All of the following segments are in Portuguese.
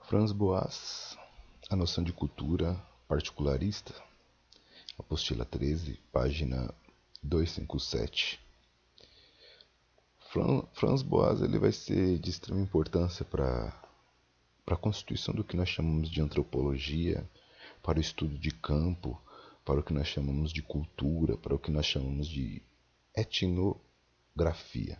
Franz Boas, A Noção de Cultura Particularista, apostila 13, página 257. Franz Boas ele vai ser de extrema importância para a constituição do que nós chamamos de antropologia, para o estudo de campo, para o que nós chamamos de cultura, para o que nós chamamos de etnografia.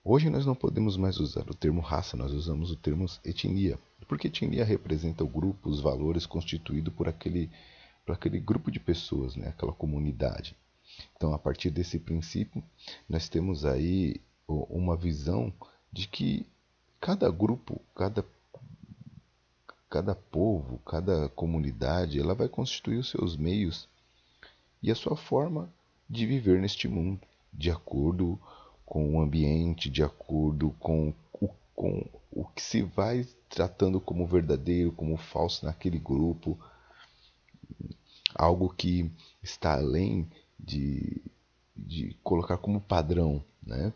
Hoje nós não podemos mais usar o termo raça, nós usamos o termo etnia, porque etnia representa o grupo, os valores constituído por aquele grupo de pessoas, né? Aquela comunidade. Então, a partir desse princípio, nós temos aí uma visão de que cada grupo, cada povo, cada comunidade, ela vai constituir os seus meios e a sua forma de viver neste mundo, de acordo com o ambiente, de acordo com o que se vai tratando como verdadeiro, como falso naquele grupo, algo que está além de colocar como padrão, né?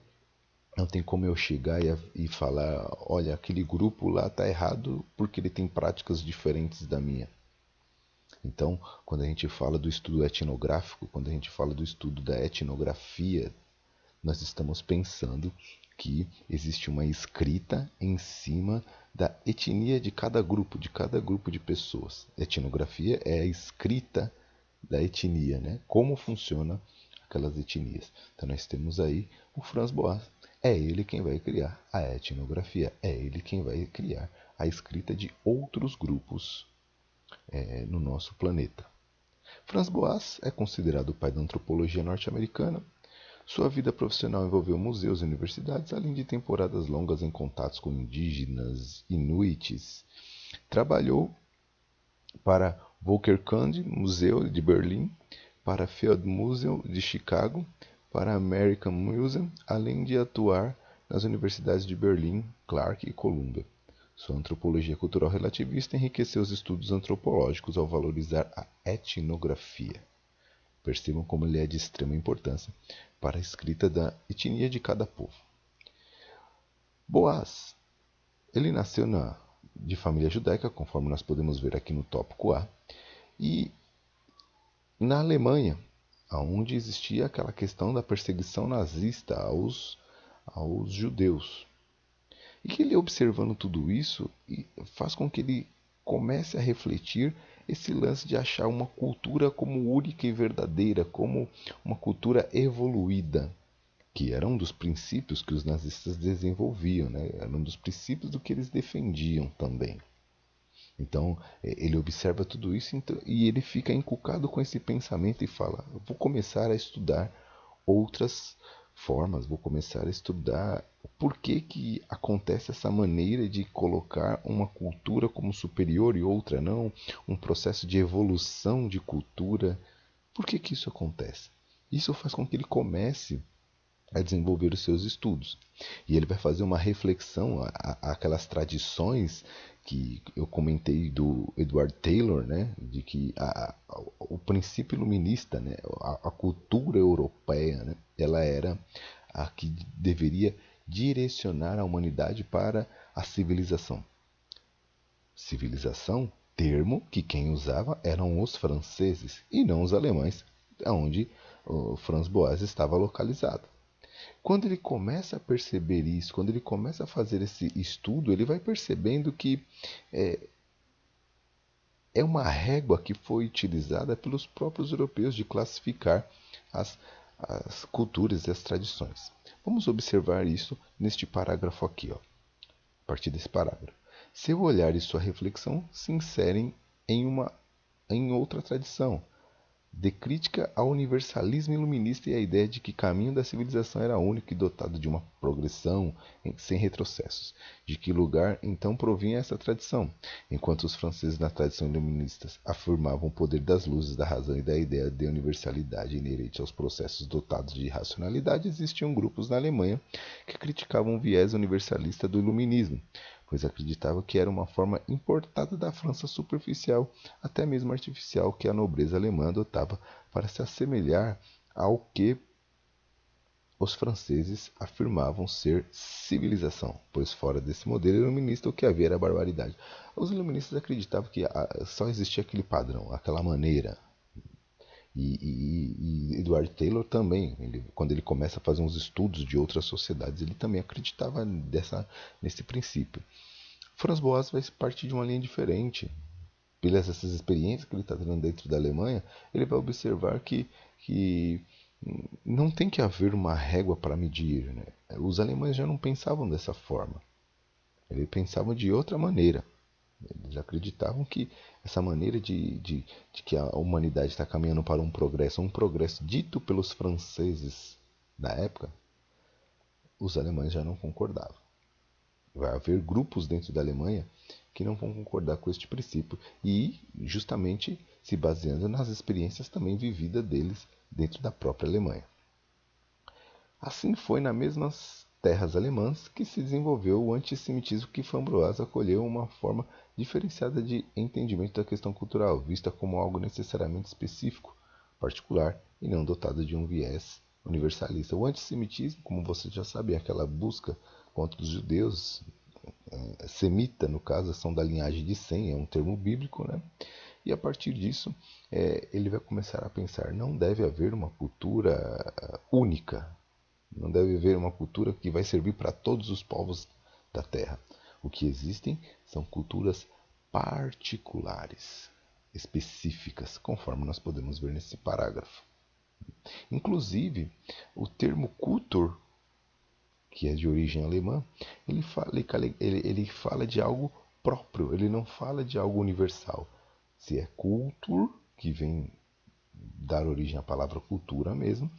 Não tem como eu chegar e falar, olha, aquele grupo lá está errado porque ele tem práticas diferentes da minha. Então, quando a gente fala do estudo etnográfico, quando a gente fala do estudo da etnografia, nós estamos pensando que existe uma escrita em cima da etnia de cada grupo de pessoas. Etnografia é a escrita da etnia, né? Como funciona aquelas etnias. Então nós temos aí o Franz Boas. É ele quem vai criar a etnografia, é ele quem vai criar a escrita de outros grupos no nosso planeta. Franz Boas é considerado o pai da antropologia norte-americana. Sua vida profissional envolveu museus e universidades, além de temporadas longas em contatos com indígenas, inuites. Trabalhou para Volkerkunde Museu de Berlim, para Field Museum de Chicago, para American Museum, além de atuar nas universidades de Berlim, Clark e Columbia. Sua antropologia cultural relativista enriqueceu os estudos antropológicos ao valorizar a etnografia. Percebam como ele é de extrema importância para a escrita da etnia de cada povo. Boas, ele nasceu de família judaica, conforme nós podemos ver aqui no tópico A, e na Alemanha, onde existia aquela questão da perseguição nazista aos judeus. E que ele, observando tudo isso, faz com que ele comece a refletir esse lance de achar uma cultura como única e verdadeira, como uma cultura evoluída, que era um dos princípios que os nazistas desenvolviam, né? Era um dos princípios do que eles defendiam também. Então, ele observa tudo isso e ele fica encucado com esse pensamento e fala, vou começar a estudar outras formas, vou começar a estudar por que acontece essa maneira de colocar uma cultura como superior e outra não, um processo de evolução de cultura. Por que isso acontece? Isso faz com que ele comece a desenvolver os seus estudos. E ele vai fazer uma reflexão àquelas tradições que eu comentei do Edward Taylor, né, de que o princípio iluminista, né, a cultura europeia, né, ela era a que deveria direcionar a humanidade para a civilização. Civilização, termo que quem usava eram os franceses e não os alemães, onde o Franz Boas estava localizado. Quando ele começa a perceber isso, quando ele começa a fazer esse estudo, ele vai percebendo que é uma régua que foi utilizada pelos próprios europeus de classificar as culturas e as tradições. Vamos observar isso neste parágrafo aqui, ó, a partir desse parágrafo. Seu olhar e sua reflexão se inserem em outra tradição, de crítica ao universalismo iluminista e à ideia de que o caminho da civilização era único e dotado de uma progressão sem retrocessos. De que lugar então provinha essa tradição? Enquanto os franceses na tradição iluminista afirmavam o poder das luzes, da razão e da ideia de universalidade inerente aos processos dotados de racionalidade, existiam grupos na Alemanha que criticavam o viés universalista do iluminismo, pois acreditavam que era uma forma importada da França superficial, até mesmo artificial, que a nobreza alemã adotava para se assemelhar ao que os franceses afirmavam ser civilização, pois fora desse modelo iluminista o que havia era barbaridade. Os iluministas acreditavam que só existia aquele padrão, aquela maneira. E Edward Taylor também, quando ele começa a fazer uns estudos de outras sociedades, ele também acreditava nesse princípio. Franz Boas vai partir de uma linha diferente. Pelas essas experiências que ele está tendo dentro da Alemanha, ele vai observar que não tem que haver uma régua para medir. Né? Os alemães já não pensavam dessa forma. Eles pensavam de outra maneira. Eles acreditavam que essa maneira de que a humanidade está caminhando para um progresso dito pelos franceses da época, os alemães já não concordavam. Vai haver grupos dentro da Alemanha que não vão concordar com este princípio e justamente se baseando nas experiências também vividas deles dentro da própria Alemanha. Assim foi nas mesmas terras alemãs que se desenvolveu o antissemitismo, que Framboise acolheu uma forma diferenciada de entendimento da questão cultural, vista como algo necessariamente específico, particular e não dotado de um viés universalista. O antissemitismo, como você já sabe, é aquela busca contra os judeus, semita, no caso, são da linhagem de Sem, é um termo bíblico, né? E a partir disso, ele vai começar a pensar, não deve haver uma cultura única, não deve haver uma cultura que vai servir para todos os povos da Terra. O que existem são culturas particulares, específicas, conforme nós podemos ver nesse parágrafo. Inclusive, o termo Kultur, que é de origem alemã, ele fala de algo próprio, ele não fala de algo universal. Se é Kultur, que vem dar origem à palavra cultura mesmo,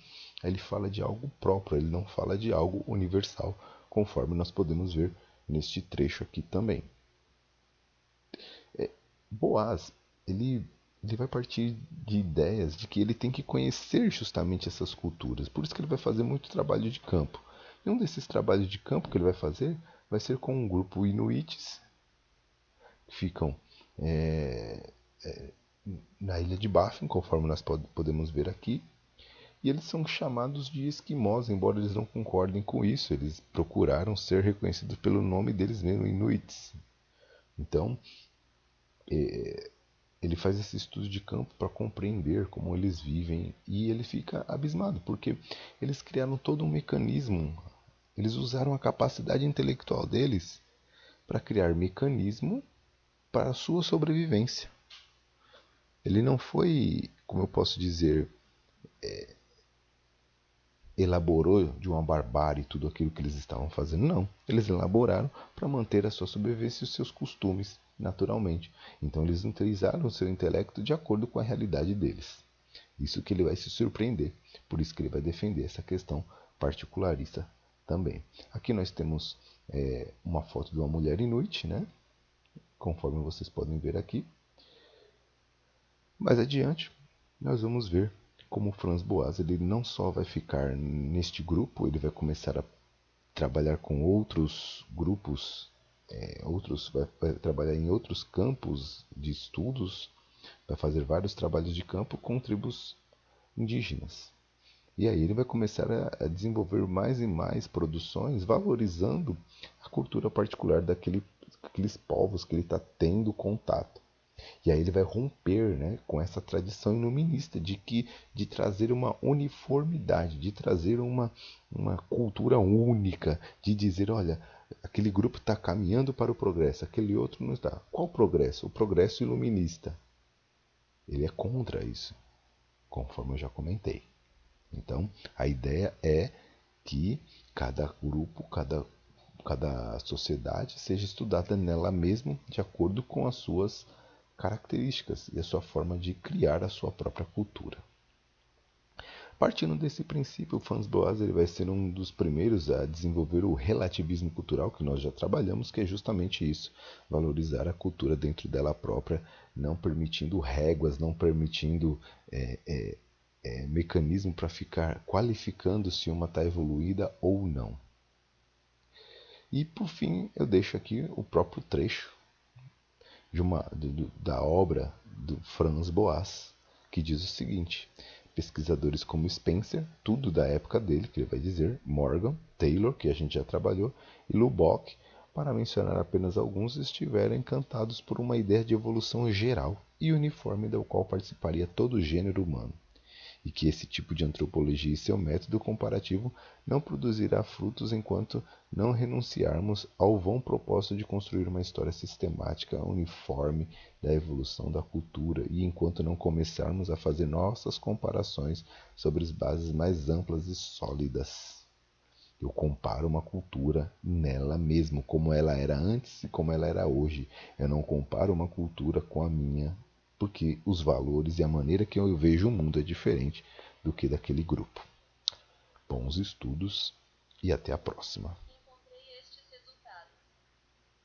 ele fala de algo próprio, ele não fala de algo universal, conforme nós podemos ver neste trecho aqui também. Boaz, ele vai partir de ideias de que ele tem que conhecer justamente essas culturas, por isso que ele vai fazer muito trabalho de campo. E um desses trabalhos de campo que ele vai fazer vai ser com um grupo inuites, que ficam na ilha de Baffin, conforme nós podemos ver aqui. E eles são chamados de esquimós, embora eles não concordem com isso. Eles procuraram ser reconhecidos pelo nome deles mesmos, Inuits. Então, ele faz esse estudo de campo para compreender como eles vivem e ele fica abismado, porque eles criaram todo um mecanismo. Eles usaram a capacidade intelectual deles para criar mecanismo para a sua sobrevivência. Ele não foi, como eu posso dizer, elaborou de uma barbárie tudo aquilo que eles estavam fazendo. Não, eles elaboraram para manter a sua sobrevivência e os seus costumes naturalmente. Então eles utilizaram o seu intelecto de acordo com a realidade deles. Isso que ele vai se surpreender. Por isso que ele vai defender essa questão particularista também. Aqui nós temos uma foto de uma mulher inuit, né? Conforme vocês podem ver aqui. Mais adiante, nós vamos ver como Franz Boas ele não só vai ficar neste grupo, ele vai começar a trabalhar com outros grupos, vai trabalhar em outros campos de estudos, vai fazer vários trabalhos de campo com tribos indígenas. E aí ele vai começar a desenvolver mais e mais produções, valorizando a cultura particular daqueles povos que ele está tendo contato. E aí ele vai romper, né, com essa tradição iluminista de trazer uma uniformidade, de trazer uma cultura única, de dizer, olha, aquele grupo está caminhando para o progresso, aquele outro não está. Qual progresso? O progresso iluminista. Ele é contra isso, conforme eu já comentei. Então, a ideia é que cada grupo, cada sociedade seja estudada nela mesma de acordo com as suas características e a sua forma de criar a sua própria cultura. Partindo desse princípio, o Franz Boas ele vai ser um dos primeiros a desenvolver o relativismo cultural, que nós já trabalhamos, que é justamente isso, valorizar a cultura dentro dela própria, não permitindo réguas, não permitindo mecanismo para ficar qualificando se uma está evoluída ou não. E por fim, eu deixo aqui o próprio trecho da obra do Franz Boas, que diz o seguinte: pesquisadores como Spencer, tudo da época dele, que ele vai dizer, Morgan, Taylor, que a gente já trabalhou, e Lubbock, para mencionar apenas alguns, estiveram encantados por uma ideia de evolução geral e uniforme da qual participaria todo o gênero humano, e que esse tipo de antropologia e seu método comparativo não produzirá frutos enquanto não renunciarmos ao vão propósito de construir uma história sistemática, uniforme da evolução da cultura e enquanto não começarmos a fazer nossas comparações sobre as bases mais amplas e sólidas. Eu comparo uma cultura nela mesmo, como ela era antes e como ela era hoje. Eu não comparo uma cultura com a minha, porque os valores e a maneira que eu vejo o mundo é diferente do que daquele grupo. Bons estudos e até a próxima.